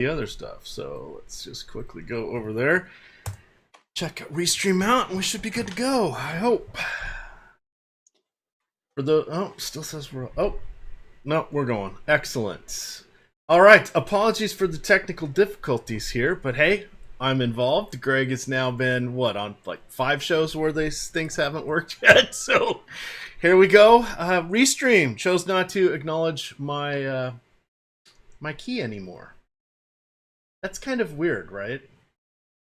the other stuff. So let's just quickly go over there. Check Restream out, and we should be good to go. I hope. Still says we're no, we're going. Excellent. All right. Apologies for the technical difficulties here, but hey, I'm involved. Greg has now been on like 5 shows where these things haven't worked yet. So here we go. Restream chose not to acknowledge my my key anymore. That's kind of weird, right?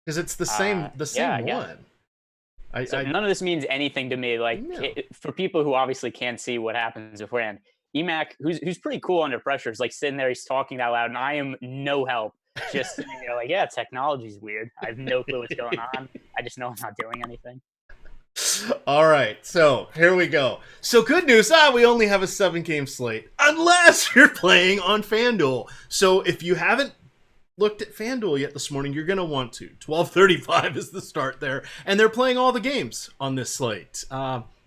Because it's the same Yeah, I guess. one. So none of this means anything to me. Like No. for people who obviously can't see what happens beforehand, Emac, who's pretty cool under pressure, is like sitting there, he's talking out loud, and I am no help. Just sitting there, like, yeah, technology's weird. I have no clue what's going on. I just know I'm not doing anything. All right, so here we go. So good news, we only have a 7-game slate, unless you're playing on FanDuel. So if you haven't looked at FanDuel yet this morning, you're going to want to. 12:35 is the start there, and they're playing all the games on this slate.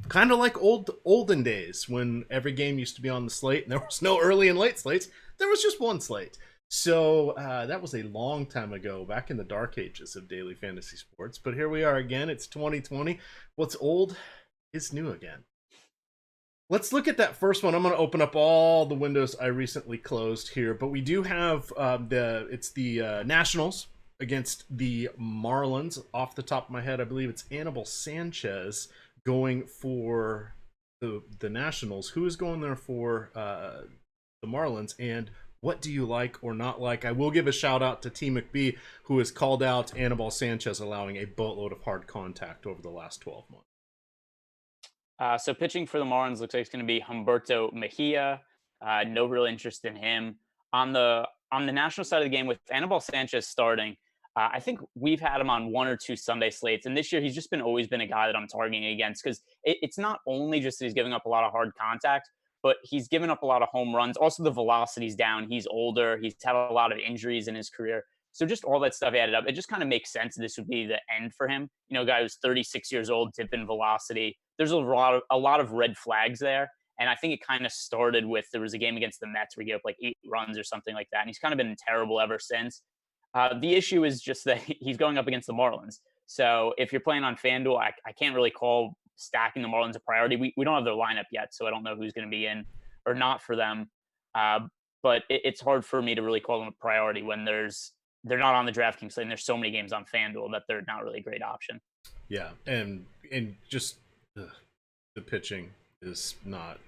Kind of like olden days when every game used to be on the slate, and there was no early and late slates. There was just one slate. So that was a long time ago, back in the dark ages of daily fantasy sports. But here we are again. It's 2020. What's old is new again. Let's look at that first one. I'm going to open up all the windows I recently closed here, but we do have the Nationals against the Marlins. Off the top of my head, I believe it's Anibal Sanchez going for the Nationals. Who is going there for the Marlins, and what do you like or not like? I will give a shout out to T McBee, who has called out Anibal Sanchez allowing a boatload of hard contact over the last 12 months. So pitching for the Marlins looks like it's going to be Humberto Mejia. No real interest in him. On the national side of the game, with Anibal Sanchez starting, I think we've had him on 1 or 2 Sunday slates, and this year he's just always been a guy that I'm targeting against, because it's not only just that he's giving up a lot of hard contact, but he's given up a lot of home runs. Also, the velocity's down. He's older. He's had a lot of injuries in his career. So just all that stuff added up, it just kind of makes sense this would be the end for him. You know, a guy who's 36 years old, dipping velocity. There's a lot of red flags there. And I think it kind of started with, there was a game against the Mets where he gave up like 8 runs or something like that. And he's kind of been terrible ever since. The issue is just that he's going up against the Marlins. So if you're playing on FanDuel, I can't really call stacking the Marlins a priority. We don't have their lineup yet, so I don't know who's going to be in or not for them. But it's hard for me to really call them a priority when they're not on the DraftKings slate, and there's so many games on FanDuel that they're not really a great option. Yeah, and just the pitching is not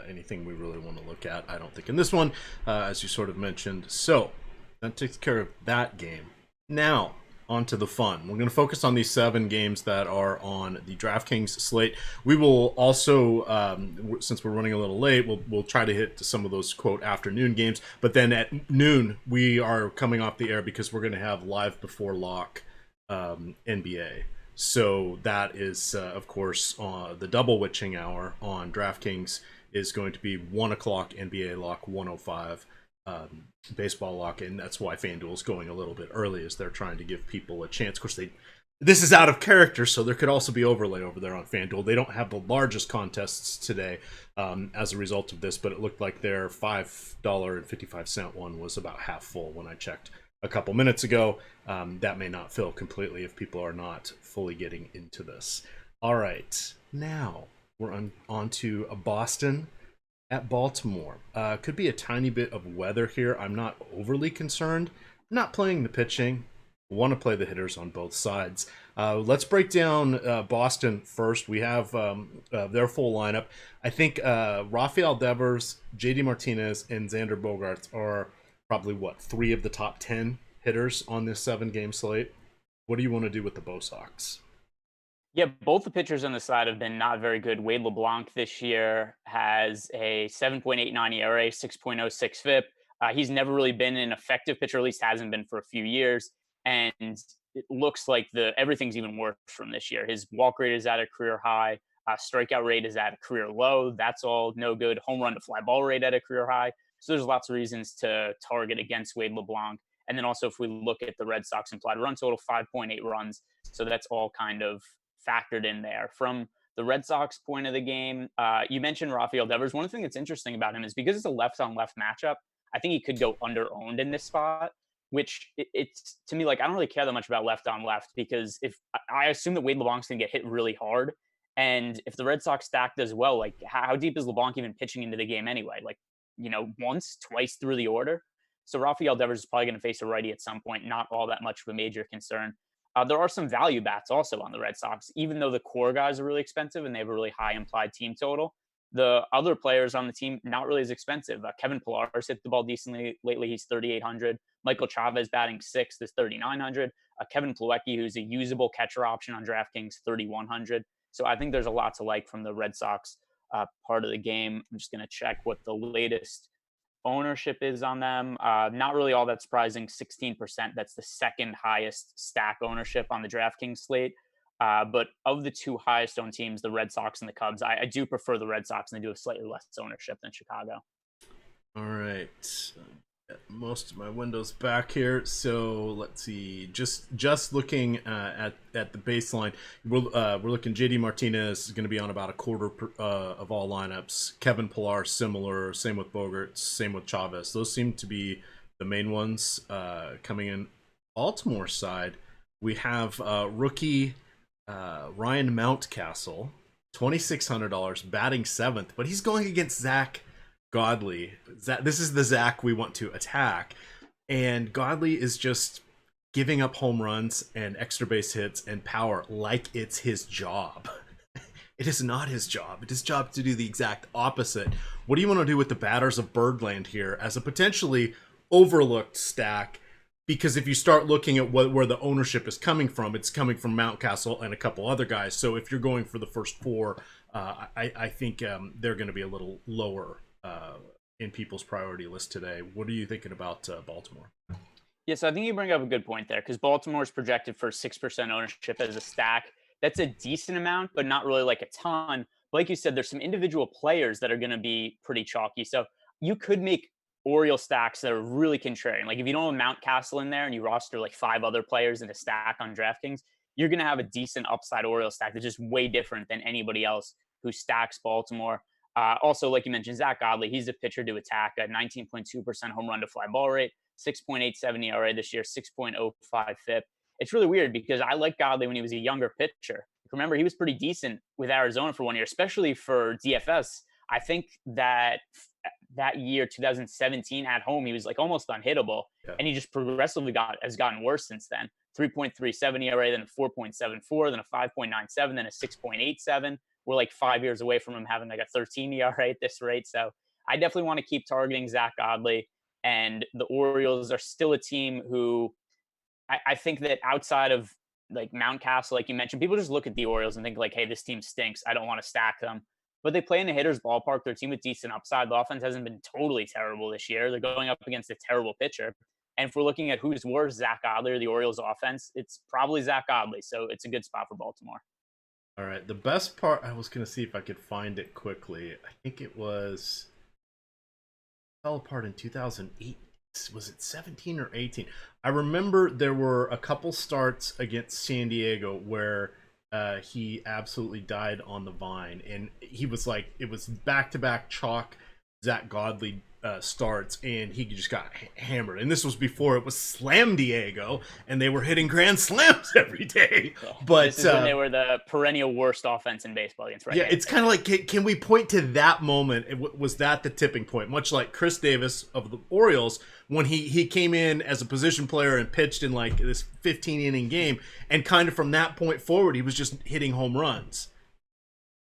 anything we really want to look at, I don't think, in this one, as you sort of mentioned. So that takes care of that game. Now, on to the fun. We're going to focus on these 7 games that are on the DraftKings slate. We will also, since we're running a little late, we'll try to hit some of those, quote, afternoon games. But then at noon, we are coming off the air because we're going to have live before lock NBA. So that is, of course, the double witching hour on DraftKings is going to be 1 o'clock NBA lock, 1:05 baseball lock, and that's why FanDuel is going a little bit early, as they're trying to give people a chance. Of course, this is out of character, so there could also be overlay over there on FanDuel. They don't have the largest contests today as a result of this, but it looked like their $5.55 one was about half full when I checked a couple minutes ago. That may not fill completely if people are not fully getting into this. All right, now we're on to Boston at Baltimore. Could be a tiny bit of weather here. I'm not overly concerned. I'm not playing the pitching. Want to play the hitters on both sides. Let's break down Boston first. We have their full lineup. I think Rafael Devers, JD Martinez, and Xander Bogaerts are probably 3 of the top 10 hitters on this 7-game slate. What do you want to do with the Bo Sox? Yeah, both the pitchers on the side have been not very good. Wade LeBlanc this year has a 7.89 ERA, 6.06 FIP. He's never really been an effective pitcher, at least hasn't been for a few years. And it looks like everything's even worse from this year. His walk rate is at a career high. Strikeout rate is at a career low. That's all no good. Home run to fly ball rate at a career high. So there's lots of reasons to target against Wade LeBlanc. And then also, if we look at the Red Sox implied run total, 5.8 runs. So that's all kind of factored in there. From the Red Sox point of the game, you mentioned Rafael Devers. One thing that's interesting about him is because it's a left-on-left matchup, I think he could go under-owned in this spot. which it's to me like I don't really care that much about left on left because if I assume that Wade LeBlanc's gonna get hit really hard, and if the Red Sox stacked as well, like how deep is LeBlanc even pitching into the game anyway? Like once, twice through the order. So Rafael Devers is probably going to face a righty at some point. Not all that much of a major concern. There are some value bats also on the Red Sox, even though the core guys are really expensive and they have a really high implied team total. The other players on the team not really as expensive. Kevin Pillar's hit the ball decently lately. He's 3,800. Michael Chavez batting sixth is 3,900. Kevin Plawecki, who's a usable catcher option on DraftKings, 3,100. So I think there's a lot to like from the Red Sox part of the game. I'm just going to check what the latest ownership is on them. Not really all that surprising, 16%. That's the second highest stack ownership on the DraftKings slate. But of the two highest owned teams, the Red Sox and the Cubs, I do prefer the Red Sox, and they do have slightly less ownership than Chicago. All right. Most of my windows back here, so let's see. Just looking at the baseline, we're looking. JD Martinez is going to be on about a quarter of all lineups. Kevin Pillar similar. Same with Bogaerts. Same with Chavez. Those seem to be the main ones coming in. Baltimore side, we have rookie Ryan Mountcastle, $2,600, batting seventh, but he's going against Zach Godley. This is the Zach we want to attack, and Godley is just giving up home runs and extra base hits and power like it's his job. It is not his job. It is his job to do the exact opposite. What do you want to do with the batters of Birdland here as a potentially overlooked stack? Because if you start looking at where the ownership is coming from, it's coming from Mountcastle and a couple other guys. So if you're going for the first four, I think they're going to be a little lower in people's priority list today. What are you thinking about Baltimore? Yes, I think you bring up a good point there because Baltimore is projected for 6% ownership as a stack. That's a decent amount, but not really like a ton. But like you said, there's some individual players that are going to be pretty chalky. So you could make Oriole stacks that are really contrarian. Like if you don't have Mountcastle in there and you roster like 5 other players in a stack on DraftKings, you're going to have a decent upside Oriole stack that's just way different than anybody else who stacks Baltimore. Also, like you mentioned, Zach Godley, he's a pitcher to attack at 19.2% home run to fly ball rate, 6.87 ERA this year, 6.05 FIP. It's really weird because I liked Godley when he was a younger pitcher. Remember, he was pretty decent with Arizona for 1 year, especially for DFS. I think that year, 2017 at home, he was like almost unhittable. Yeah. And he just progressively has gotten worse since then. 3.37 ERA, then a 4.74, then a 5.97, then a 6.87. We're like 5 years away from him having like a 13 ERA at this rate. So I definitely want to keep targeting Zach Godley. And the Orioles are still a team who I think that outside of like Mountcastle, like you mentioned, people just look at the Orioles and think like, hey, this team stinks. I don't want to stack them. But they play in the hitter's ballpark. They're a team with decent upside. The offense hasn't been totally terrible this year. They're going up against a terrible pitcher. And if we're looking at who's worse, Zach Godley or the Orioles offense, it's probably Zach Godley. So it's a good spot for Baltimore. All right. The best part, I was going to see if I could find it quickly. I think it fell apart in 2008. Was it 17 or 18? I remember there were a couple starts against San Diego where he absolutely died on the vine, and he was like, it was back-to-back chalk Zach Godley starts, and he just got hammered. And this was before it was Slam Diego, and they were hitting grand slams every day. But this is when they were the perennial worst offense in baseball against right. Yeah, it's kind of like, can we point to that moment? Was that the tipping point? Much like Chris Davis of the Orioles, when he came in as a position player and pitched in like this 15-inning game, and kind of from that point forward, he was just hitting home runs.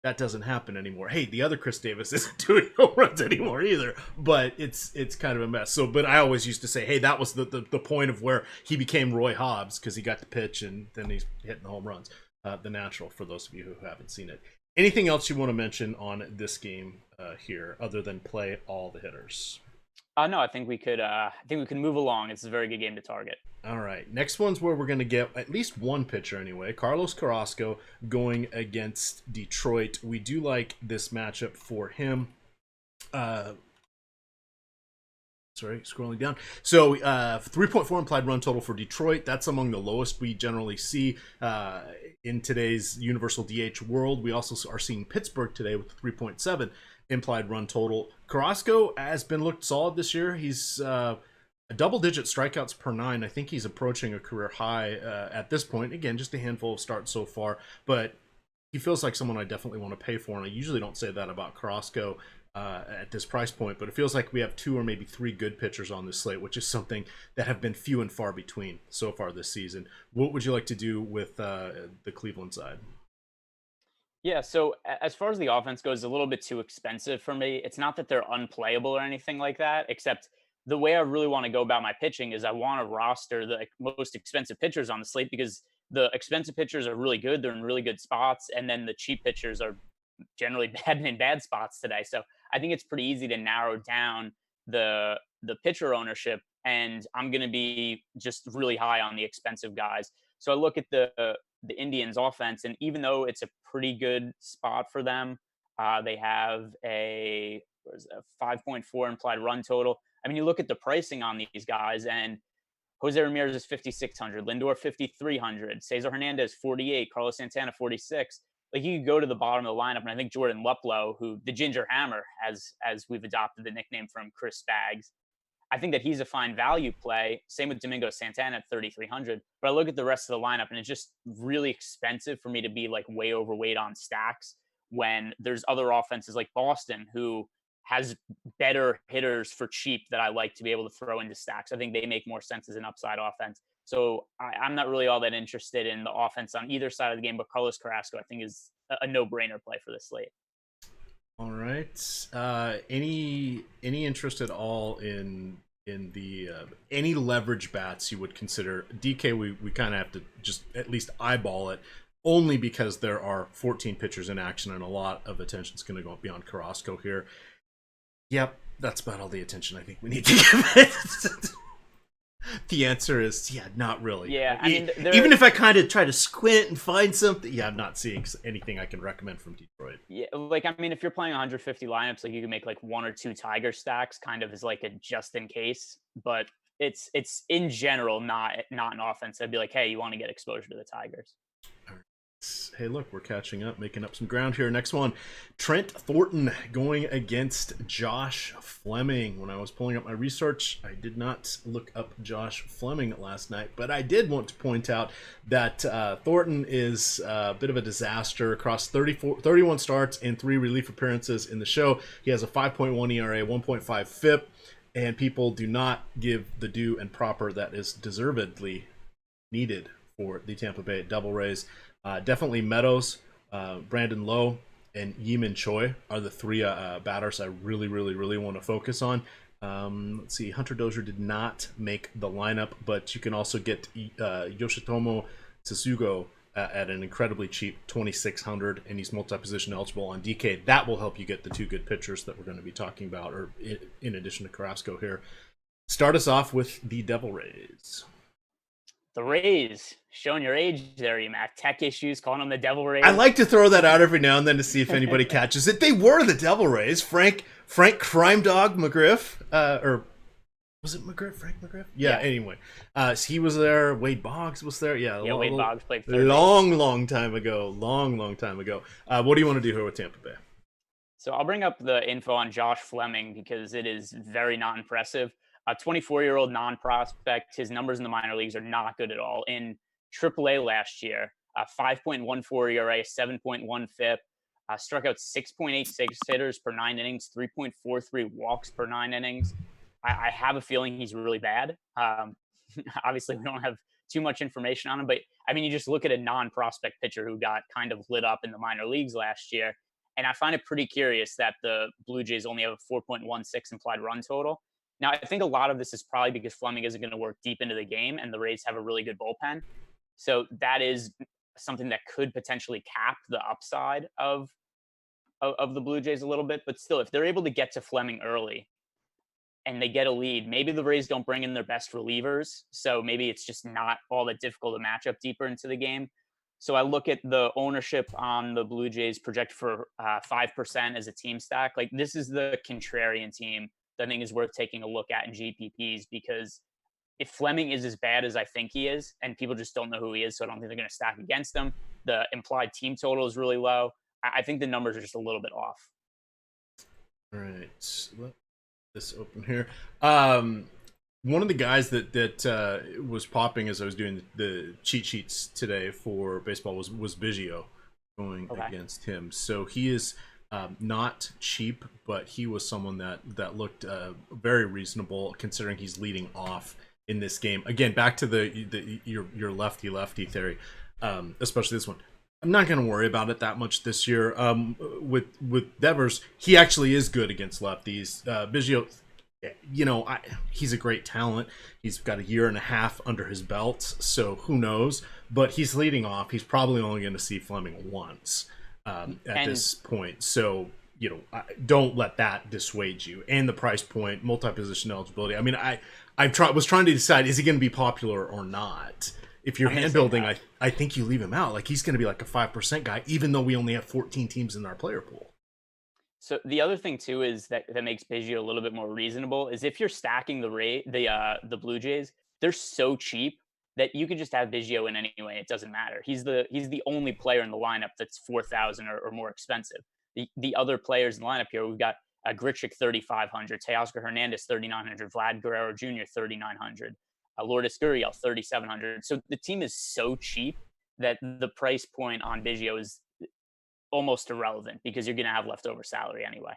That doesn't happen anymore. Hey, the other Chris Davis isn't doing home runs anymore either, but it's kind of a mess. So, but I always used to say, hey, that was the point of where he became Roy Hobbs, because he got to pitch and then he's hitting the home runs. The natural, for those of you who haven't seen it. Anything else you want to mention on this game here, other than play all the hitters? No, I think we could move along. It's a very good game to target. All right. Next one's where we're going to get at least one pitcher anyway. Carlos Carrasco going against Detroit. We do like this matchup for him. Sorry, scrolling down. So 3.4 implied run total for Detroit. That's among the lowest we generally see in today's universal DH world. We also are seeing Pittsburgh today with 3.7 implied run total. Carrasco has been looked solid this year. He's a double-digit strikeouts per nine. I think he's approaching a career high at this point. Again, just a handful of starts so far, but he feels like someone I definitely want to pay for, and I usually don't say that about Carrasco at this price point, but it feels like we have two or maybe three good pitchers on this slate, which is something that have been few and far between so far this season. What would you like to do with the Cleveland side? Yeah, so as far as the offense goes, a little bit too expensive for me. It's not that they're unplayable or anything like that, except the way I really want to go about my pitching is I want to roster the most expensive pitchers on the slate because the expensive pitchers are really good. They're in really good spots. And then the cheap pitchers are generally bad and in bad spots today. So I think it's pretty easy to narrow down the pitcher ownership. And I'm going to be just really high on the expensive guys. So I look at the Indians offense, and even though it's a pretty good spot for them, they have a, what is it, a 5.4 implied run total. I mean, you look at the pricing on these guys, and Jose Ramirez is 5,600, Lindor 5,300, Cesar Hernandez 48, Carlos Santana 46. Like you could go to the bottom of the lineup, and I think Jordan Luplow, who the Ginger Hammer, as we've adopted the nickname from Chris Spags, I think that he's a fine value play. Same with Domingo Santana at 3,300. But I look at the rest of the lineup, and it's just really expensive for me to be like way overweight on stacks when there's other offenses like Boston who has better hitters for cheap that I like to be able to throw into stacks. I think they make more sense as an upside offense. So I'm not really all that interested in the offense on either side of the game, but Carlos Carrasco, I think, is a no-brainer play for this slate. All right. Any interest at all in the any leverage bats you would consider? DK, we kind of have to just at least eyeball it, only because there are 14 pitchers in action and a lot of attention is going to go beyond Carrasco here. Yep, that's about all the attention I think we need to give it. The answer is not really. Yeah, I mean, even if I kind of try to squint and find something, I'm not seeing anything I can recommend from Detroit. Yeah, like I mean, if you're playing 150 lineups, like you can make like one or two Tiger stacks, kind of as like a just in case. But it's in general not an offense. I'd be like, hey, you want to get exposure to the Tigers. Hey, look, we're catching up, making up some ground here. Next one, Trent Thornton going against Josh Fleming. When I was pulling up my research, I did not look up Josh Fleming last night, but I did want to point out that Thornton is a bit of a disaster across 31 starts and 3 relief appearances in the show. He has a 5.1 ERA, 1.5 FIP, and people do not give the due and proper that is deservedly needed for the Tampa Bay Devil Rays. Definitely Meadows, Brandon Lowe, and Yi-Man Choi are the three batters I really want to focus on. Let's see, Hunter Dozier did not make the lineup, but you can also get Yoshitomo Tsutsugo at an incredibly cheap 2,600, and he's multi-position eligible on DK. That will help you get the two good pitchers that we're going to be talking about, or in addition to Carrasco here. Start us off with the Devil Rays. The Rays, showing your age there, Emac. Tech issues, calling them the Devil Rays. I like to throw that out every now and then to see if anybody catches it. They were the Devil Rays. Frank Crime Dog McGriff, or was it McGriff? Frank McGriff? Yeah. Anyway, he was there. Wade Boggs was there. Yeah. Wade Boggs played third. Long time ago. Long time ago. What do you want to do here with Tampa Bay? So I'll bring up the info on Josh Fleming because it is very not impressive. A 24-year-old non-prospect. His numbers in the minor leagues are not good at all. In AAA last year, 5.14 ERA, 7.1 FIP, struck out 6.86 hitters per 9 innings, 3.43 walks per 9 innings. I have a feeling he's really bad. Obviously, we don't have too much information on him, but I mean, you just look at a non-prospect pitcher who got kind of lit up in the minor leagues last year, and I find it pretty curious that the Blue Jays only have a 4.16 implied run total. Now, I think a lot of this is probably because Fleming isn't going to work deep into the game, and the Rays have a really good bullpen. So that is something that could potentially cap the upside of the Blue Jays a little bit. But still, if they're able to get to Fleming early and they get a lead, maybe the Rays don't bring in their best relievers. So maybe it's just not all that difficult to match up deeper into the game. So I look at the ownership on the Blue Jays projected for 5% as a team stack. Like this is the contrarian team that I think is worth taking a look at in GPPs, because if Fleming is as bad as I think he is, and people just don't know who he is, so I don't think they're going to stack against him, the implied team total is really low. I think the numbers are just a little bit off. All right, let this open here. one of the guys that was popping as I was doing the cheat sheets today for baseball was Biggio going Okay. against him. So he is not cheap, but he was someone that looked very reasonable considering he's leading off in this game. Again, back to your lefty theory, especially this one. I'm not going to worry about it that much this year. With Devers, he actually is good against lefties. Biggio, he's a great talent. He's got a year and a half under his belt, so who knows? But he's leading off. He's probably only going to see Fleming once at this point. So don't let that dissuade you. And the price point, multi-position eligibility. I mean, was trying to decide, is he going to be popular or not? If you're hand building, I think you leave him out. Like, he's going to be like a 5% guy, even though we only have 14 teams in our player pool. So the other thing too is that makes Biggio a little bit more reasonable is if you're stacking the Blue Jays, they're so cheap that you could just have Biggio in anyway. It doesn't matter. He's the only player in the lineup that's 4,000 or more expensive. The other players in the lineup here, we've got Grichuk 3,500, Teoscar Hernandez 3,900, Vlad Guerrero Jr. 3,900, Lourdes Gurriel 3,700. So the team is so cheap that the price point on Biggio is almost irrelevant because you're going to have leftover salary anyway.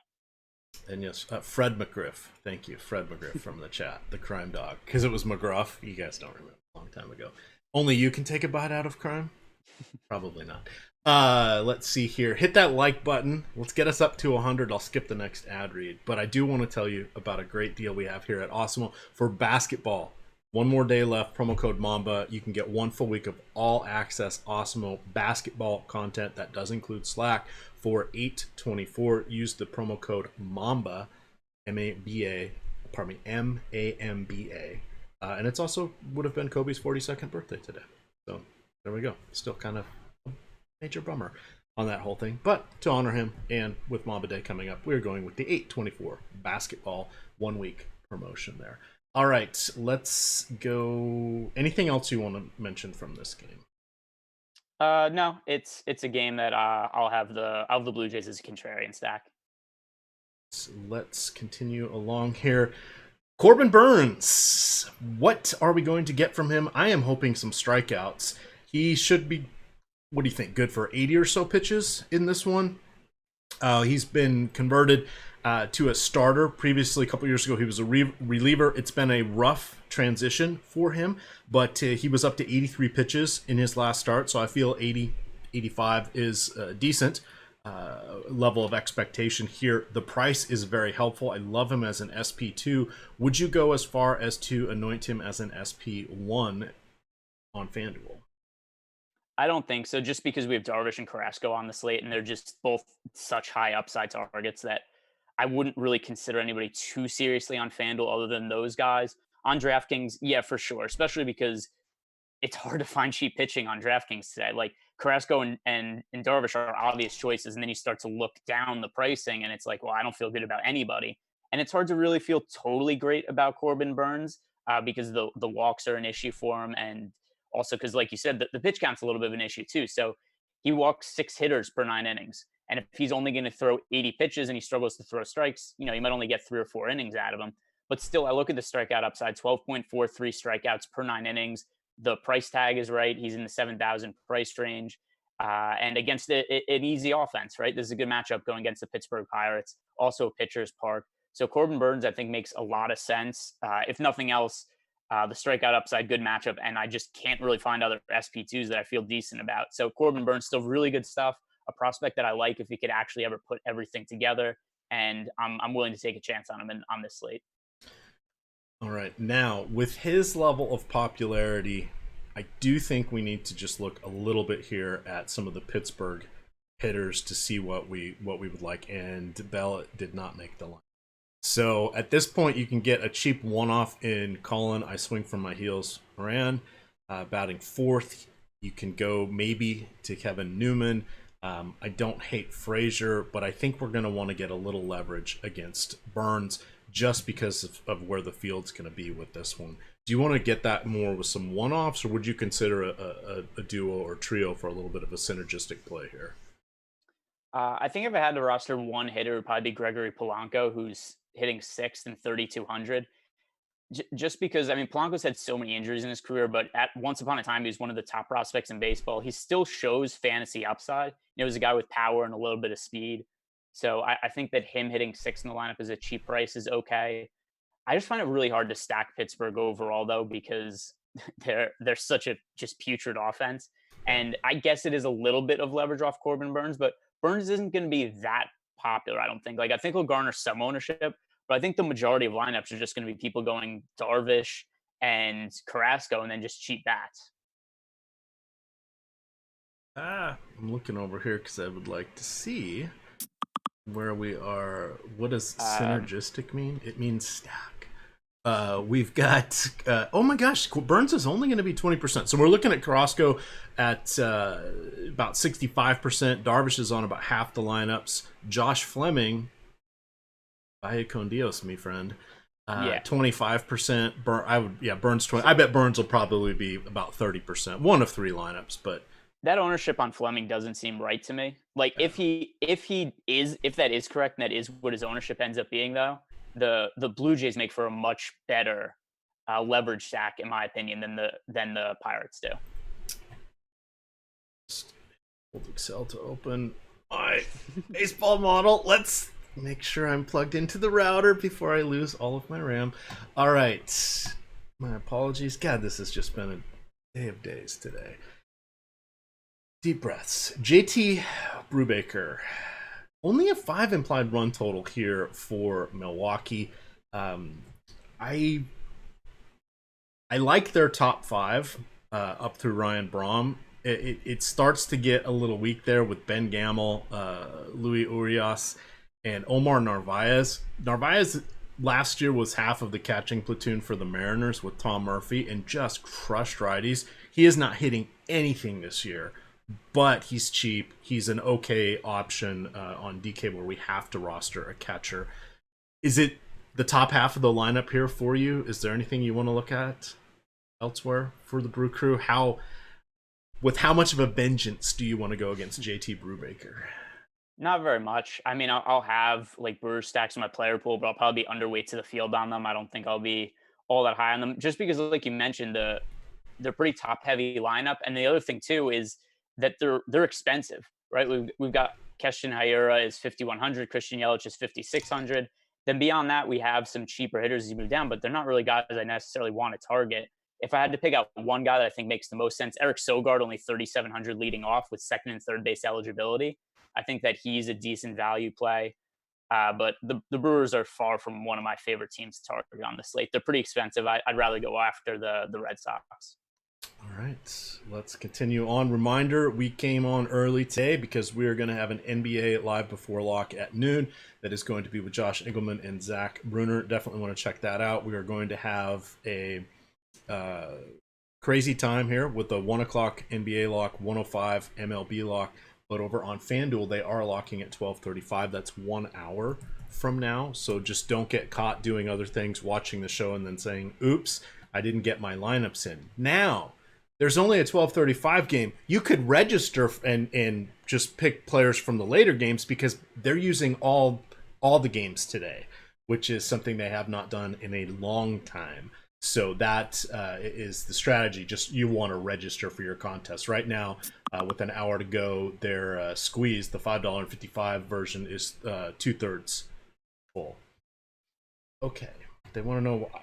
And yes, Fred McGriff. Thank you, Fred McGriff from the chat, the crime dog. Because it was McGruff. You guys don't remember, a long time ago. Only you can take a bite out of crime? Probably not. Let's see here. Hit that like button. Let's get us up to 100. I'll skip the next ad read. But I do want to tell you about a great deal we have here at Awesemo for basketball. One more day left, promo code MAMBA. You can get 1 full week of all access Awesemo basketball content. That does include Slack for $8.24. Use the promo code MAMBA, M-A-B-A, pardon me, M-A-M-B-A. And it's also would have been Kobe's 42nd birthday today. So there we go. Still kind of a major bummer on that whole thing. But to honor him, and with Mamba Day coming up, we're going with the 8.24 basketball 1 week promotion there. All right, let's go. Anything else you want to mention from this game? No, it's a game that I'll have the Blue Jays as a contrarian stack. So let's continue along here. Corbin Burnes, what are we going to get from him? I am hoping some strikeouts. He should be, what do you think, good for 80 or so pitches in this one? He's been converted to a starter. Previously, a couple years ago, he was a reliever. It's been a rough transition for him, but he was up to 83 pitches in his last start, so I feel 80, 85 is decent level of expectation here. The price is very helpful. I love him as an SP2. Would you go as far as to anoint him as an SP1 on FanDuel? I don't think so, just because we have Darvish and Carrasco on the slate, and they're just both such high upside targets that I wouldn't really consider anybody too seriously on FanDuel other than those guys. On DraftKings, yeah, for sure, especially because it's hard to find cheap pitching on DraftKings today. Like Carrasco and Darvish are obvious choices, and then you start to look down the pricing, and it's like, well, I don't feel good about anybody. And it's hard to really feel totally great about Corbin Burnes because the walks are an issue for him, and also because, like you said, the pitch count's a little bit of an issue too. So he walks 6 hitters per 9 innings. And if he's only going to throw 80 pitches and he struggles to throw strikes, you might only get 3 or 4 innings out of him. But still, I look at the strikeout upside, 12.43 strikeouts per 9 innings. The price tag is right. He's in the 7,000 price range. And against an easy offense, right? This is a good matchup going against the Pittsburgh Pirates, also a pitcher's park. So Corbin Burnes, I think, makes a lot of sense. If nothing else, the strikeout upside, good matchup. And I just can't really find other SP2s that I feel decent about. So Corbin Burnes, still really good stuff. A prospect that I like if he could actually ever put everything together. And I'm willing to take a chance on him on this slate. All right. Now, with his level of popularity, I do think we need to just look a little bit here at some of the Pittsburgh hitters to see what we would like. And Bell did not make the line. So at this point, you can get a cheap one-off in Colin. I swing from my heels. Moran, batting 4th. You can go maybe to Kevin Newman. I don't hate Frazier, but I think we're going to want to get a little leverage against Burnes just because of where the field's going to be with this one. Do you want to get that more with some one-offs, or would you consider a duo or trio for a little bit of a synergistic play here? I think if I had to roster one hitter, it would probably be Gregory Polanco, who's hitting 6th and 3,200. Just because, I mean, Polanco's had so many injuries in his career, but at once upon a time, he was one of the top prospects in baseball. He still shows fantasy upside. He was a guy with power and a little bit of speed. So I think that him hitting 6 in the lineup as a cheap price is okay. I just find it really hard to stack Pittsburgh overall, though, because they're such a just putrid offense. And I guess it is a little bit of leverage off Corbin Burns, but Burns isn't going to be that popular, I don't think. Like, I think he'll garner some ownership, but I think the majority of lineups are just going to be people going Darvish and Carrasco and then just cheap bats. I'm looking over here because I would like to see where we are. What does synergistic mean? It means stack. We've got oh my gosh, Burns is only going to be 20%. So we're looking at Carrasco at about 65%. Darvish is on about half the lineups. Josh Fleming, vaya con Dios, mi friend. 25%. Burns 20. I bet Burns will probably be about 30%. One of 3 lineups, but that ownership on Fleming doesn't seem right to me. Like, if that is correct, and that is what his ownership ends up being, though, the Blue Jays make for a much better leverage stack, in my opinion, than the Pirates do. Hold Excel to open my baseball model. Let's make sure I'm plugged into the router before I lose all of my RAM. All right. My apologies. God, this has just been a day of days today. Deep breaths. JT Brubaker. Only a 5 implied run total here for Milwaukee. I like their top 5 up through Ryan Braun. It starts to get a little weak there with Ben Gamel, Luis Urias, and Omar Narvaez. Narvaez last year was half of the catching platoon for the Mariners with Tom Murphy and just crushed righties. He is not hitting anything this year, but he's cheap. He's an okay option on DK where we have to roster a catcher. Is it the top half of the lineup here for you? Is there anything you want to look at elsewhere for the Brew Crew? With how much of a vengeance do you want to go against JT Brubaker? Not very much. I mean, I'll have like Brewer stacks in my player pool, but I'll probably be underweight to the field on them. I don't think I'll be all that high on them, just because, like you mentioned, they're pretty top heavy lineup. And the other thing too is that they're expensive, right? We've got Keston Hiura is 5,100, Christian Yelich is 5,600. Then beyond that, we have some cheaper hitters as you move down, but they're not really guys I necessarily want to target. If I had to pick out one guy that I think makes the most sense, Eric Sogard, only 3,700 leading off with second and third base eligibility. I think that he's a decent value play. But the Brewers are far from one of my favorite teams to target on the slate. They're pretty expensive. I'd rather go after the Red Sox. All right, let's continue on. Reminder, we came on early today because we are going to have an NBA Live Before Lock at noon. That is going to be with Josh Engelman and Zach Bruner. Definitely want to check that out. We are going to have a crazy time here with the 1 o'clock NBA lock, 105 MLB lock. But over on FanDuel, they are locking at 12:35. That's 1 hour from now. So just don't get caught doing other things, watching the show, and then saying, oops, I didn't get my lineups in. Now, there's only a 12:35 game. You could register and just pick players from the later games because they're using all the games today, which is something they have not done in a long time. So that is the strategy. Just you want to register for your contest. Right now, with an hour to go, their squeeze, the $5.55 version, is 2/3 full. Okay, they want to know why.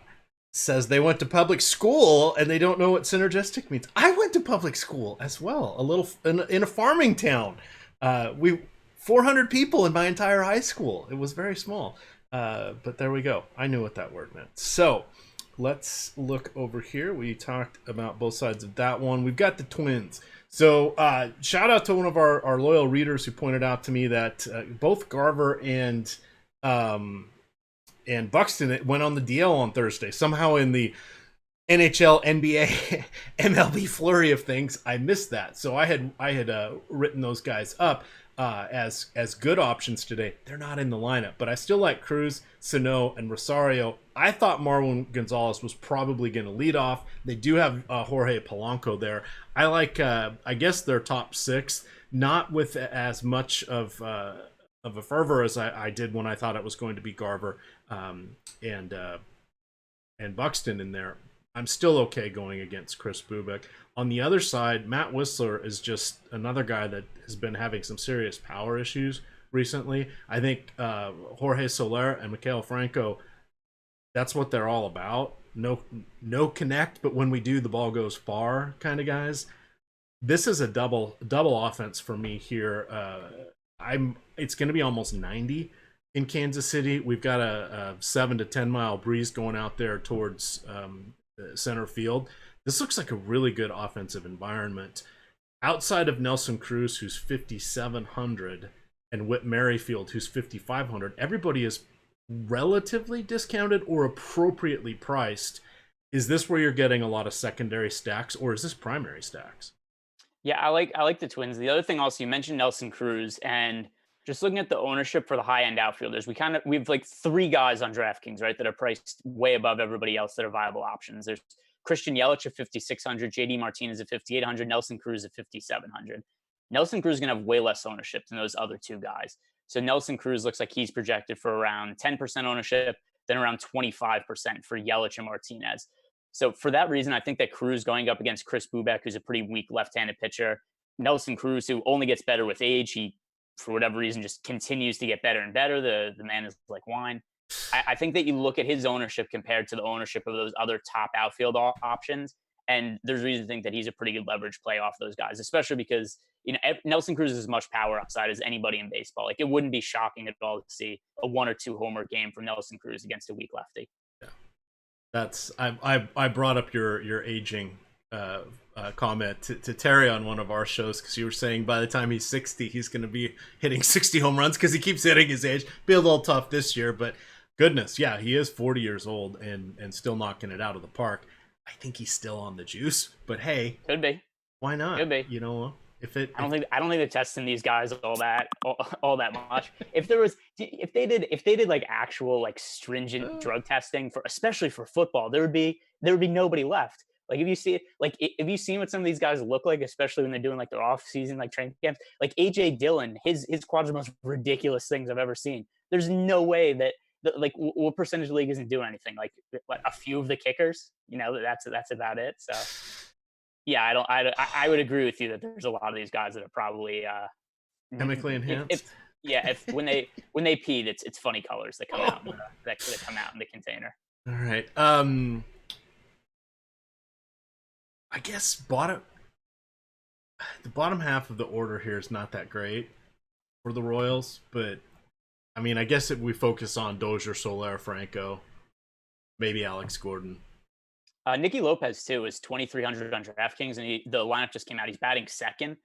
Says they went to public school and they don't know what synergistic means. I went to public school as well, a little in a farming town. 400 people in my entire high school. It was very small, but there we go. I knew what that word meant. So let's look over here. We talked about both sides of that one. We've got the Twins. So shout out to one of our loyal readers who pointed out to me that both Garver and Buxton went on the DL on Thursday. Somehow in the NHL, NBA, MLB flurry of things, I missed that. So I had written those guys up as good options today. They're not in the lineup, but I still like Cruz, Sano, and Rosario. I thought Marwin Gonzalez was probably going to lead off. They do have Jorge Polanco there. I like, I guess, their top 6, not with as much of a fervor as I did when I thought it was going to be Garver and and Buxton in there, I'm still okay going against Chris Bubik. On the other side, Matt Whistler is just another guy that has been having some serious power issues recently. I think Jorge Soler and Maikel Franco, that's what they're all about. No connect, but when we do, the ball goes far kind of guys. This is a double offense for me here. It's going to be almost 90 in Kansas City. We've got a 7 to 10 mile breeze going out there towards center field. This looks like a really good offensive environment. Outside of Nelson Cruz, who's 5,700, and Whit Merrifield, who's 5,500, everybody is relatively discounted or appropriately priced. Is this where you're getting a lot of secondary stacks, or is this primary stacks? Yeah, I like the Twins. The other thing also, you mentioned Nelson Cruz, and just looking at the ownership for the high end outfielders, we've like 3 guys on DraftKings, right, that are priced way above everybody else that are viable options. There's Christian Yelich at 5,600, JD Martinez at 5,800, Nelson Cruz at 5,700. Nelson Cruz is going to have way less ownership than those other 2 guys. So Nelson Cruz looks like he's projected for around 10% ownership, then around 25% for Yelich and Martinez. So for that reason, I think that Cruz going up against Chris Bubik, who's a pretty weak left-handed pitcher, Nelson Cruz, who only gets better with age, he, for whatever reason, just continues to get better and better. The man is like wine. I think that you look at his ownership compared to the ownership of those other top outfield options, and there's reason to think that he's a pretty good leverage play off those guys, especially because Nelson Cruz has as much power upside as anybody in baseball. Like, it wouldn't be shocking at all to see a 1 or 2 homer game from Nelson Cruz against a weak lefty. Yeah. That's I brought up your aging comment to Terry on one of our shows, because you were saying by the time he's 60, he's going to be hitting 60 home runs because he keeps hitting his age. Be a little tough this year, but goodness, yeah, he is 40 years old and still knocking it out of the park. I think he's still on the juice, but hey, could be. Why not? Could be. I don't think they're testing these guys all that much. If they did like actual like stringent drug testing especially for football, there would be nobody left. Like, if you seen what some of these guys look like, especially when they're doing like their off season like training camps, like AJ Dillon, his quads are the most ridiculous things I've ever seen. There's no way that like what percentage league isn't doing anything. Like a few of the kickers, that's about it. So. Yeah, I would agree with you that there's a lot of these guys that are probably chemically enhanced. If when they peed, it's funny colors that come out that come out in the container. All right. I guess the bottom half of the order here is not that great for the Royals, but I mean, I guess if we focus on Dozier, Soler, Franco, maybe Alex Gordon. Nicky Lopez too is 2,300 on DraftKings, and the lineup just came out. He's batting second.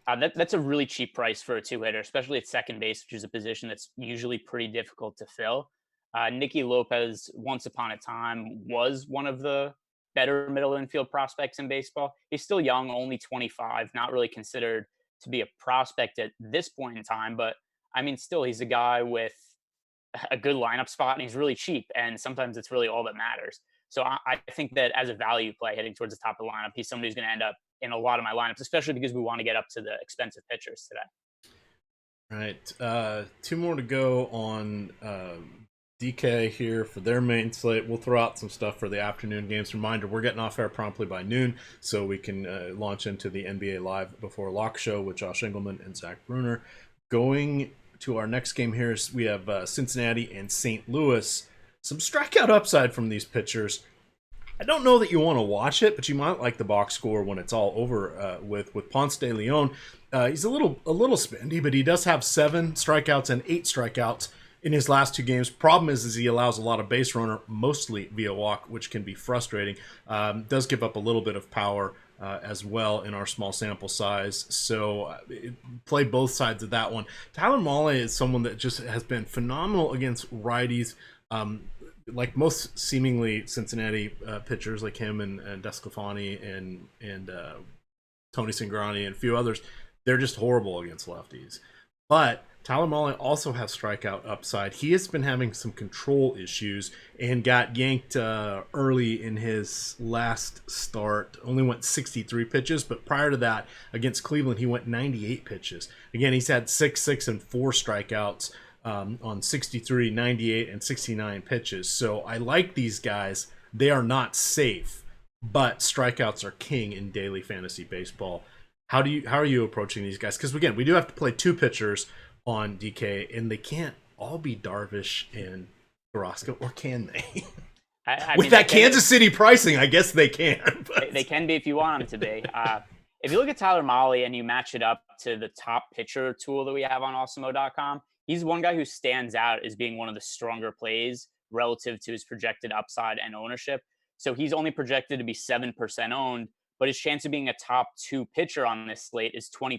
That's a really cheap price for a 2-hitter, especially at second base, which is a position that's usually pretty difficult to fill. Nicky Lopez, once upon a time, was one of the better middle infield prospects in baseball. He's still young, only 25, not really considered to be a prospect at this point in time. But I mean, still, he's a guy with a good lineup spot, and he's really cheap. And sometimes it's really all that matters. So I think that as a value play heading towards the top of the lineup, he's somebody who's going to end up in a lot of my lineups, especially because we want to get up to the expensive pitchers today. All right. 2 more to go on DK here for their main slate. We'll throw out some stuff for the afternoon games. Reminder, we're getting off air promptly by noon, so we can launch into the NBA Live Before Lock show with Josh Engelman and Zach Bruner. Going to our next game here, we have Cincinnati and St. Louis. Some strikeout upside from these pitchers. I don't know that you want to watch it, but you might like the box score when it's all over with Ponce de Leon. He's a little spendy, but he does have 7 strikeouts and 8 strikeouts in his last 2 games. Problem is he allows a lot of base runner, mostly via walk, which can be frustrating. Does give up a little bit of power as well in our small sample size. So play both sides of that one. Tyler Mahle is someone that just has been phenomenal against righties. Like most seemingly Cincinnati pitchers, like him and Desclafani and Tony Cingrani and a few others, they're just horrible against lefties. But Tyler Mahle also has strikeout upside. He has been having some control issues and got yanked early in his last start. Only went 63 pitches, but prior to that, against Cleveland, he went 98 pitches. Again, he's had 6 and 4 strikeouts on 63, 98, and 69 pitches. So I like these guys They are not safe, but strikeouts are king in daily fantasy baseball. How are you approaching these guys? Because again, we do have to play two pitchers on DK, and they can't all be Darvish and Carrasco, or can they? I With mean, that Kansas City pricing, I guess they can. But. they can be if you want them to be. If you look at Tyler Mahle and you match it up to the top pitcher tool that we have on Awesemo.com, he's one guy who stands out as being one of the stronger plays relative to his projected upside and ownership. So he's only projected to be 7% owned, but his chance of being a top 2 pitcher on this slate is 20%.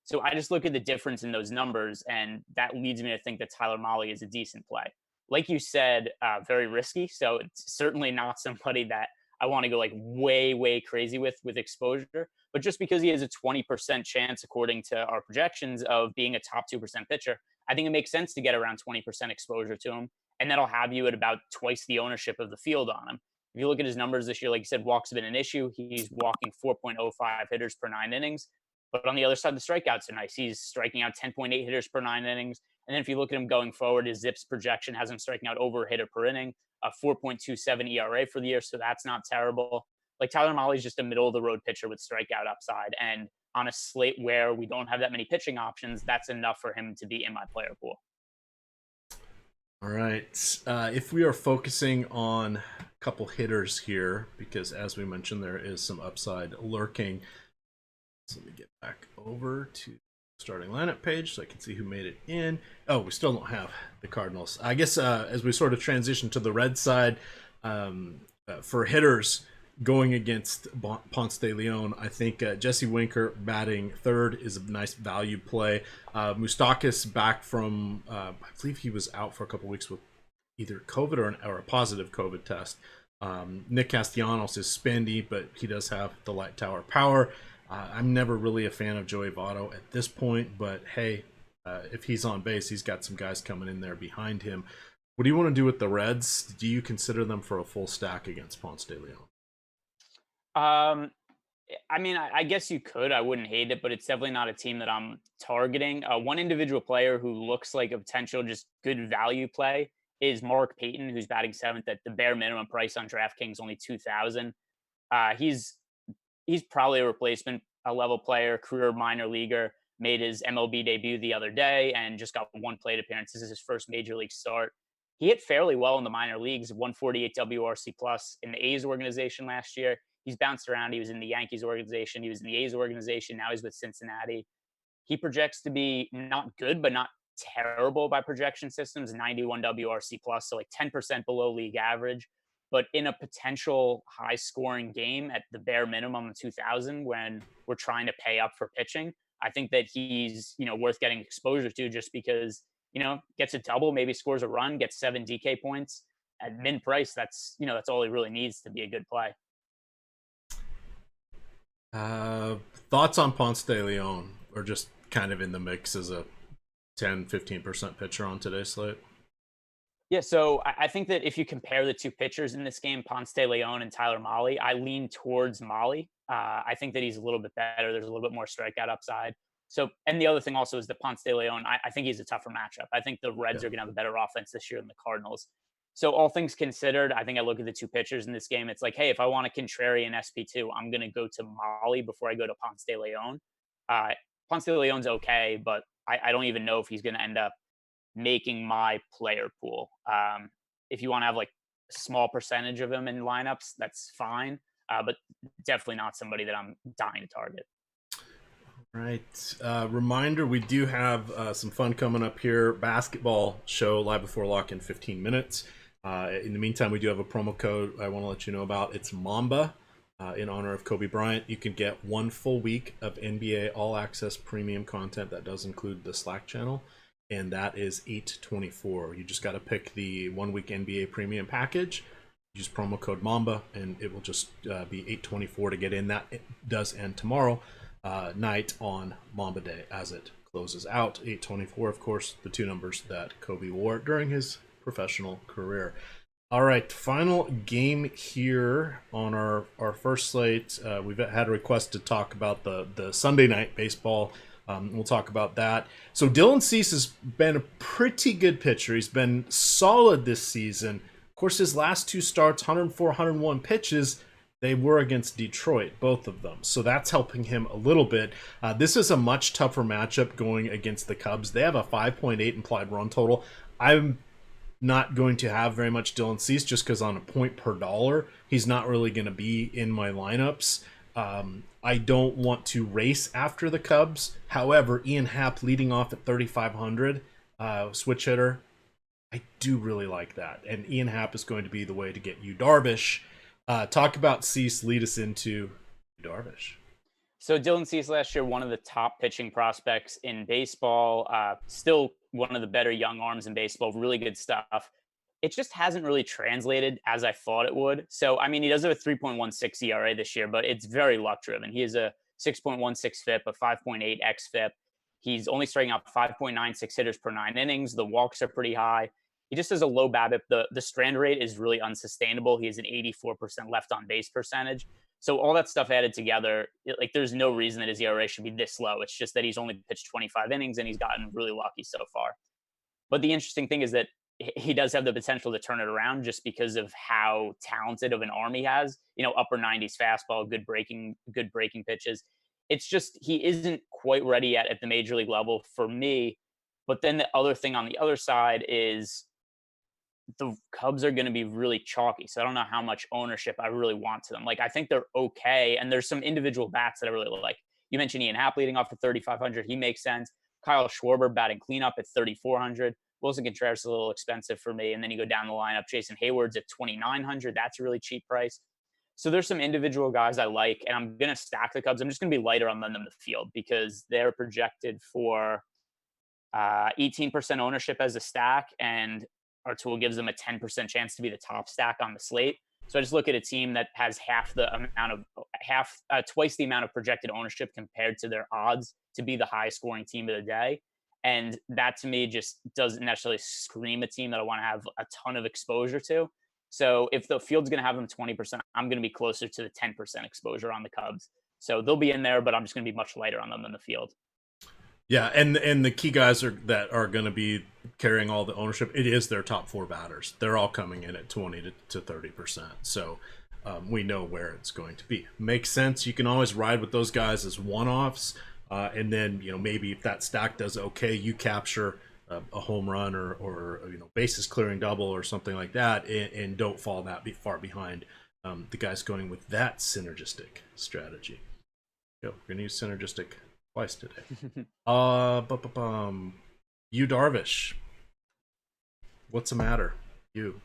So I just look at the difference in those numbers, and that leads me to think that Tyler Mahle is a decent play. Like you said, very risky. So it's certainly not somebody that I want to go like way crazy with exposure. But just because he has a 20% chance, according to our projections, of being a top 2% pitcher, I think it makes sense to get around 20% exposure to him. And that'll have you at about twice the ownership of the field on him. If you look at his numbers this year, like you said, walks have been an issue. He's walking 4.05 hitters per 9 innings. But on the other side, the strikeouts are nice. He's striking out 10.8 hitters per 9 innings. And then if you look at him going forward, his ZiPS projection has him striking out over a hitter per inning, a 4.27 ERA for the year. So that's not terrible. Like Tyler Mahle is just a middle of the road pitcher with strikeout upside. And on a slate where we don't have that many pitching options, that's enough for him to be in my player pool. All right. If we are focusing on a couple hitters here, because as we mentioned, there is some upside lurking. So let me get back over to starting lineup page so I can see who made it in. Oh, we still don't have the Cardinals. I guess as we sort of transition to the red side, for hitters going against Ponce de Leon, I think Jesse Winker batting third is a nice value play. Moustakas back from, I believe he was out for a couple weeks with either COVID or a positive COVID test. Nick Castellanos is spendy, but he does have the light tower power. I'm never really a fan of Joey Votto at this point, but hey, if he's on base, he's got some guys coming in there behind him. What do you want to do with the Reds? Do you consider them for a full stack against Ponce de Leon? I mean, I guess you could. I wouldn't hate it, but it's definitely not a team that I'm targeting. One individual player who looks like a potential just good value play is Mark Payton, who's batting 7th at the bare minimum price on DraftKings, only $2,000. He's probably a replacement, a level player, career minor leaguer, made his MLB debut the other day and just got 1 plate appearance. This is his first major league start. He hit fairly well in the minor leagues, 148 WRC plus in the A's organization last year. He's bounced around. He was in the Yankees organization. He was in the A's organization. Now he's with Cincinnati. He projects to be not good, but not terrible by projection systems, 91 WRC plus, so like 10% below league average. But in a potential high scoring game at the bare minimum 2,000, when we're trying to pay up for pitching, I think that he's, worth getting exposure to just because, gets a double, maybe scores a run, gets 7 DK points at min price. That's all he really needs to be a good play. Thoughts on Ponce de Leon, or just kind of in the mix as a 10-15% pitcher on today's slate? Yeah, so I think that if you compare the two pitchers in this game, Ponce de Leon and Tyler Mahle, I lean towards Mahle. I think that he's a little bit better. There's a little bit more strikeout upside. So, and the other thing also is that Ponce de Leon, I think he's a tougher matchup. I think the Reds are going to have a better offense this year than the Cardinals. So all things considered, I think I look at the two pitchers in this game. It's like, hey, if I want a contrarian SP2, I'm going to go to Mahle before I go to Ponce de Leon. Ponce de Leon's okay, but I don't even know if he's going to end up making my player pool. If you want to have like a small percentage of him in lineups, that's fine. But definitely not somebody that I'm dying to target. Right. Reminder, we do have some fun coming up here. Basketball show live before lock in 15 minutes. In the meantime, we do have a promo code I want to let you know about. It's Mamba in honor of Kobe Bryant. You can get 1 full week of NBA All Access premium content. That does include the Slack channel. And that is $8.24. You just got to pick the 1 week NBA premium package. Use promo code Mamba, and it will just be $8.24 to get in. That it does end tomorrow night on Mamba Day as it closes out. $8.24, of course, the 2 numbers that Kobe wore during his professional career. All right, final game here on our first slate. We've had a request to talk about the Sunday night baseball. We'll talk about that. So Dylan Cease has been a pretty good pitcher. He's been solid this season. course, his last two starts, 104, 101 pitches, they were against Detroit, both of them. So that's helping him a little bit. This is a much tougher matchup going against the Cubs. They have a 5.8 implied run total. I'm not going to have very much Dylan Cease just because on a point per dollar, he's not really going to be in my lineups. I don't want to race after the Cubs. However, Ian Happ leading off at 3,500, switch hitter, I do really like that. And Ian Happ is going to be the way to get you Darvish. Talk about Cease, lead us into Darvish. So Dylan Cease last year, one of the top pitching prospects in baseball, still one of the better young arms in baseball, really good stuff. It just hasn't really translated as I thought it would. So, I mean, he does have a 3.16 ERA this year, but it's very luck driven. He has a 6.16 FIP, a 5.8 xFIP. He's only striking out 5.96 hitters per 9 innings. The walks are pretty high. He just has a low BABIP. The strand rate is really unsustainable. He has an 84% left on base percentage. So all that stuff added together, there's no reason that his ERA should be this low. It's just that he's only pitched 25 innings and he's gotten really lucky so far. But the interesting thing is that he does have the potential to turn it around just because of how talented of an arm he has. Upper 90s fastball, good breaking pitches. It's just he isn't quite ready yet at the major league level for me. But then the other thing on the other side is the Cubs are going to be really chalky. So I don't know how much ownership I really want to them. I think they're okay. And there's some individual bats that I really like. You mentioned Ian Happ leading off at 3,500. He makes sense. Kyle Schwarber batting cleanup at 3,400. Wilson Contreras is a little expensive for me. And then you go down the lineup. Jason Hayward's at 2,900. That's a really cheap price. So there's some individual guys I like, and I'm going to stack the Cubs. I'm just going to be lighter on them in the field because they're projected for 18% ownership as a stack, and our tool gives them a 10% chance to be the top stack on the slate. So I just look at a team that has twice the amount of projected ownership compared to their odds to be the highest scoring team of the day. And that to me just doesn't necessarily scream a team that I want to have a ton of exposure to. So if the field's going to have them 20%, I'm going to be closer to the 10% exposure on the Cubs. So they'll be in there, but I'm just going to be much lighter on them in the field. Yeah, and the key guys that are going to be carrying all the ownership, it is their top four batters. They're all coming in at 20 to 30%. So we know where it's going to be. Makes sense. You can always ride with those guys as one-offs. And then, maybe if that stack does okay, you capture a home run or bases clearing double or something like that, and don't fall that far behind the guys going with that synergistic strategy. We're going to use synergistic twice today. You Darvish. What's the matter? You.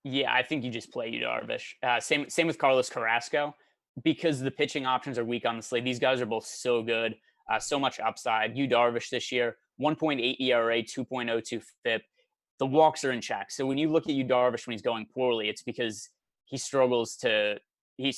Yeah, I think you just play you Darvish. Same with Carlos Carrasco, because the pitching options are weak on the slate. These guys are both so good, so much upside. You Darvish this year, 1.8 ERA, 2.02 FIP. The walks are in check. So when you look at you Darvish when he's going poorly, it's because he struggles to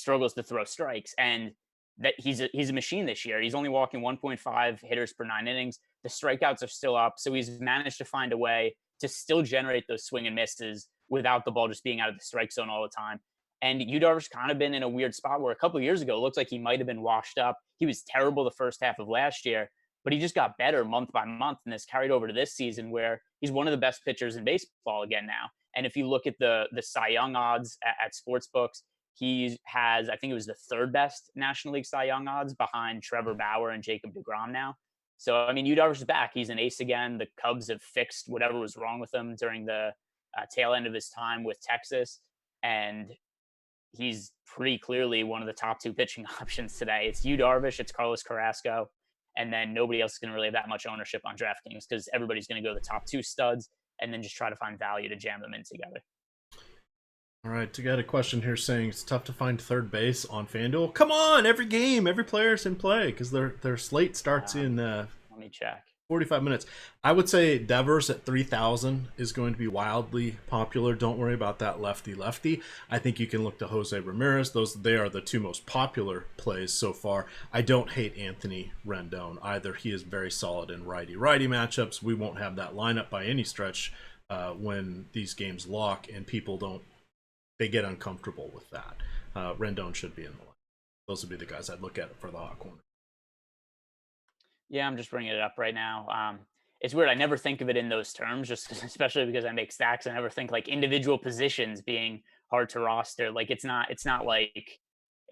throw strikes, and that he's a machine this year. He's only walking 1.5 hitters per 9 innings. The strikeouts are still up, so he's managed to find a way to still generate those swing and misses without the ball just being out of the strike zone all the time. And Yu Darvish kind of been in a weird spot where a couple of years ago, it looks like he might have been washed up. He was terrible the first half of last year, but he just got better month by month, and this carried over to this season where he's one of the best pitchers in baseball again now. And if you look at the Cy Young odds at sports books, he has, I think it was the third best National League Cy Young odds behind Trevor Bauer and Jacob deGrom now. So, I mean, Yu Darvish is back. He's an ace again. The Cubs have fixed whatever was wrong with him during the tail end of his time with Texas. And he's pretty clearly one of the top two pitching options today. It's Yu Darvish, it's Carlos Carrasco, and then nobody else is going to really have that much ownership on DraftKings because everybody's going to go the top two studs and then just try to find value to jam them in together. All right, I got a question here saying it's tough to find third base on FanDuel. Come on, every game, every player's in play because their slate starts in let me check. 45 minutes. I would say Devers at 3,000 is going to be wildly popular. Don't worry about that lefty. I think you can look to Jose Ramirez. They are the two most popular plays so far. I don't hate Anthony Rendon either. He is very solid in righty-righty matchups. We won't have that lineup by any stretch when these games lock and they get uncomfortable with that. Rendon should be in the line. Those would be the guys I'd look at for the hot corner. Yeah, I'm just bringing it up right now. it's weird. I never think of it in those terms, just especially because I make stacks. I never think like individual positions being hard to roster. Like it's not like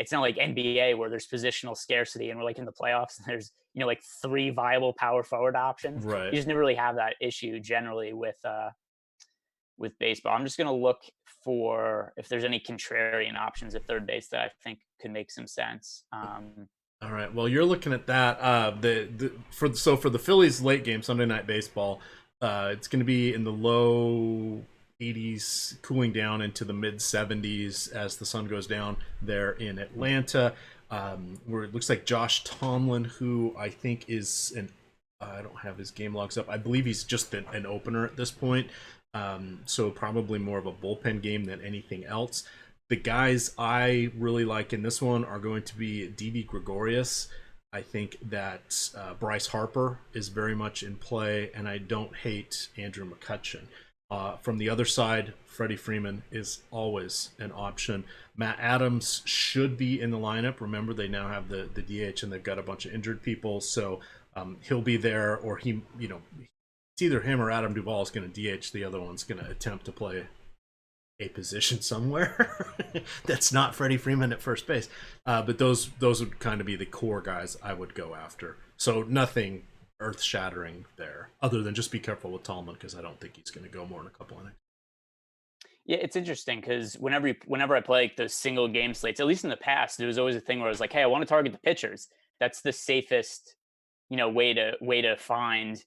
NBA where there's positional scarcity and we're like in the playoffs and there's like 3 viable power forward options. Right. You just never really have that issue generally with baseball. I'm just gonna look for if there's any contrarian options at third base that I think could make some sense. All right. Well, you're looking at that. For the Phillies late game Sunday Night Baseball, it's going to be in the low 80s, cooling down into the mid 70s as the sun goes down there in Atlanta. Where it looks like Josh Tomlin, who I think is I don't have his game logs up. I believe he's just an opener at this point. So probably more of a bullpen game than anything else. The guys I really like in this one are going to be Didi Gregorius. I think that Bryce Harper is very much in play, and I don't hate Andrew McCutchen. From the other side, Freddie Freeman is always an option. Matt Adams should be in the lineup. Remember, they now have the DH, and they've got a bunch of injured people, so he'll be there, or it's either him or Adam Duvall is going to DH. The other one's going to attempt to play a position somewhere that's not Freddie Freeman at first base. But those would kind of be the core guys I would go after. So nothing earth-shattering there, other than just be careful with Tallman because I don't think he's going to go more than a couple innings. Yeah, it's interesting because whenever I play like those single game slates, at least in the past, there was always a thing where I was like, hey, I want to target the pitchers. That's the safest, way to find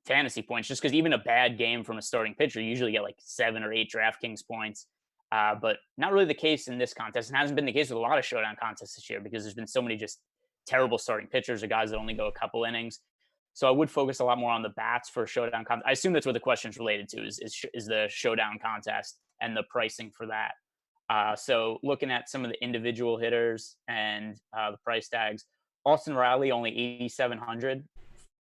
fantasy points, just because even a bad game from a starting pitcher, you usually get like 7 or 8 DraftKings points. But not really the case in this contest, and hasn't been the case with a lot of showdown contests this year because there's been so many just terrible starting pitchers or guys that only go a couple innings. So I would focus a lot more on the bats for showdown contest. I assume that's what the question's related to is the showdown contest and the pricing for that. So looking at some of the individual hitters and the price tags, Austin Riley only 8,700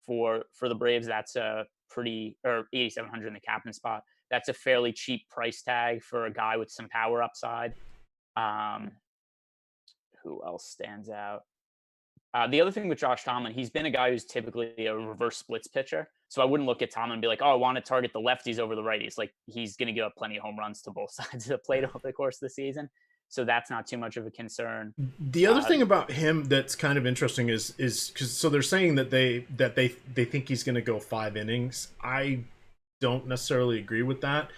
for the Braves. That's a pretty, or 8,700 in the captain spot. That's a fairly cheap price tag for a guy with some power upside. Who else stands out? The other thing with Josh Tomlin, he's been a guy who's typically a reverse splits pitcher. So I wouldn't look at Tomlin and be like, oh, I want to target the lefties over the righties. Like he's going to give up plenty of home runs to both sides of the plate over the course of the season. So that's not too much of a concern. The other thing about him that's kind of interesting is because so they're saying that they think he's going to go 5 innings. I don't necessarily agree with that.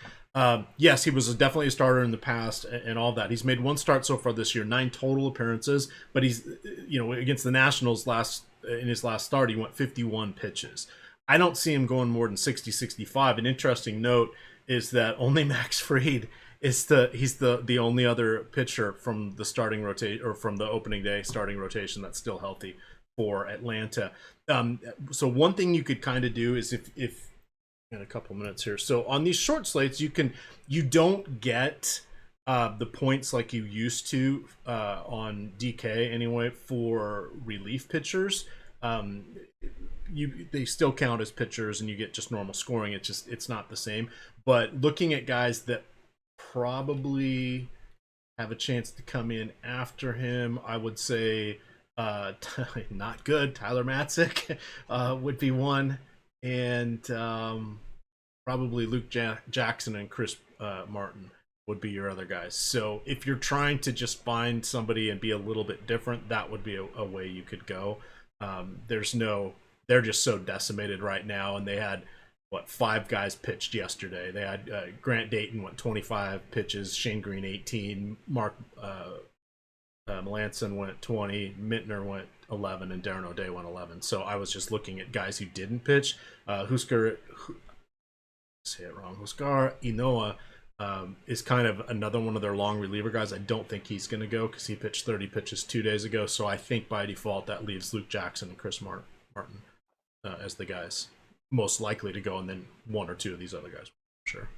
Yes, he was definitely a starter in the past and all that. He's made 1 start so far this year, 9 total appearances, but he's against the Nationals in his last start, he went 51 pitches. I don't see him going more than 60, 65. An interesting note is that only Max Fried he's the only other pitcher from the starting rotation or from the opening day starting rotation that's still healthy for Atlanta. So one thing you could kind of do is if in a couple minutes here. So on these short slates, you don't get the points like you used to on DK anyway for relief pitchers. They still count as pitchers and you get just normal scoring. It's not the same. But looking at guys that probably have a chance to come in after him, I would say not good. Tyler Matzik would be one, and probably Luke Jackson and Chris Martin would be your other guys. So if you're trying to just find somebody and be a little bit different, that would be a way you could go. They're just so decimated right now, and they had 5 guys pitched yesterday. They had Grant Dayton went 25 pitches, Shane Green 18, Mark Melanson went 20, Mittner went 11, and Darren O'Day went 11. So I was just looking at guys who didn't pitch. Huskar Inoa is kind of another one of their long reliever guys. I don't think he's going to go because he pitched 30 pitches 2 days ago. So I think by default that leaves Luke Jackson and Chris Martin as the guys most likely to go, and then 1 or 2 of these other guys, sure.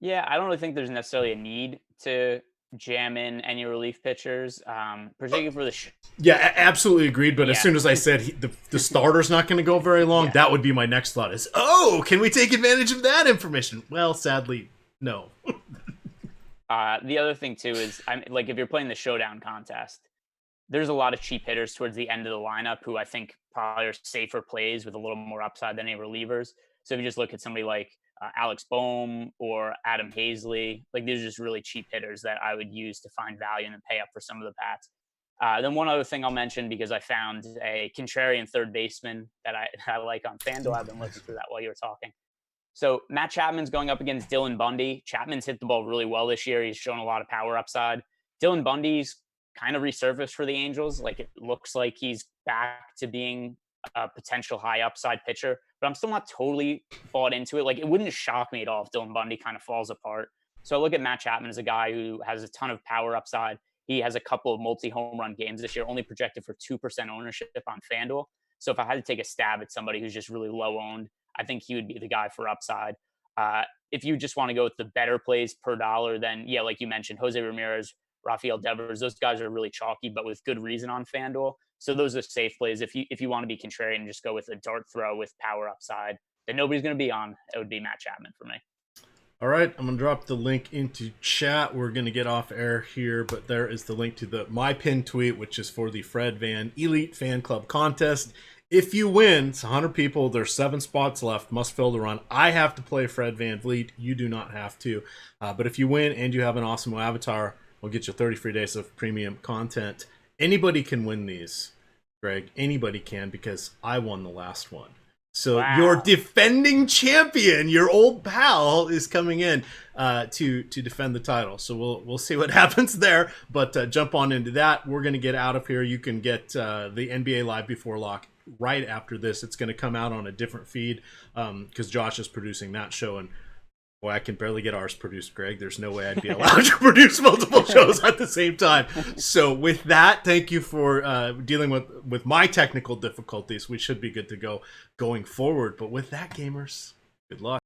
Yeah, I don't really think there's necessarily a need to jam in any relief pitchers, particularly for the. Yeah, absolutely agreed. But as soon as I said the starter's not going to go very long, that would be my next thought. Is can we take advantage of that information? Well, sadly, no. The other thing too is, if you're playing the showdown contest, there's a lot of cheap hitters towards the end of the lineup who I think probably are safer plays with a little more upside than any relievers. So if you just look at somebody like Alex Bohm or Adam Hazley, like these are just really cheap hitters that I would use to find value and then pay up for some of the bats. Then one other thing I'll mention, because I found a contrarian third baseman that I like on FanDuel. I've been looking through that while you were talking. So Matt Chapman's going up against Dylan Bundy. Chapman's hit the ball really well this year. He's shown a lot of power upside. Dylan Bundy's kind of resurfaced for the Angels. Like it looks like he's back to being a potential high upside pitcher, but I'm still not totally bought into it. Like it wouldn't shock me at all if Dylan Bundy kind of falls apart. So I look at Matt Chapman as a guy who has a ton of power upside. He has a couple of multi-home run games this year, only projected for 2% ownership on FanDuel. So if I had to take a stab at somebody who's just really low owned, I think he would be the guy for upside. If you just want to go with the better plays per dollar, then yeah, like you mentioned, Jose Ramirez, Rafael Devers, those guys are really chalky, but with good reason on FanDuel. So those are safe plays. If you want to be contrarian and just go with a dart throw with power upside that nobody's going to be on, it would be Matt Chapman for me. All right, I'm going to drop the link into chat. We're going to get off air here, but there is the link to my pinned tweet, which is for the Fred Van Elite Fan Club contest. If you win, it's 100 people. There's 7 spots left. Must fill the run. I have to play Fred Van Vliet. You do not have to. But if you win and you have an Awesemo avatar, we'll get you 30 free days of premium content. Anybody can win these, Greg. Anybody can, because I won the last one. So wow. Your defending champion, your old pal, is coming in to defend the title. So we'll see what happens there. But jump on into that. We're going to get out of here. You can get the NBA Live Before Lock right after this. It's going to come out on a different feed because Josh is producing that show, and boy, I can barely get ours produced, Greg. There's no way I'd be allowed to produce multiple shows at the same time. So with that, thank you for dealing with my technical difficulties. We should be good to go going forward. But with that, gamers, good luck.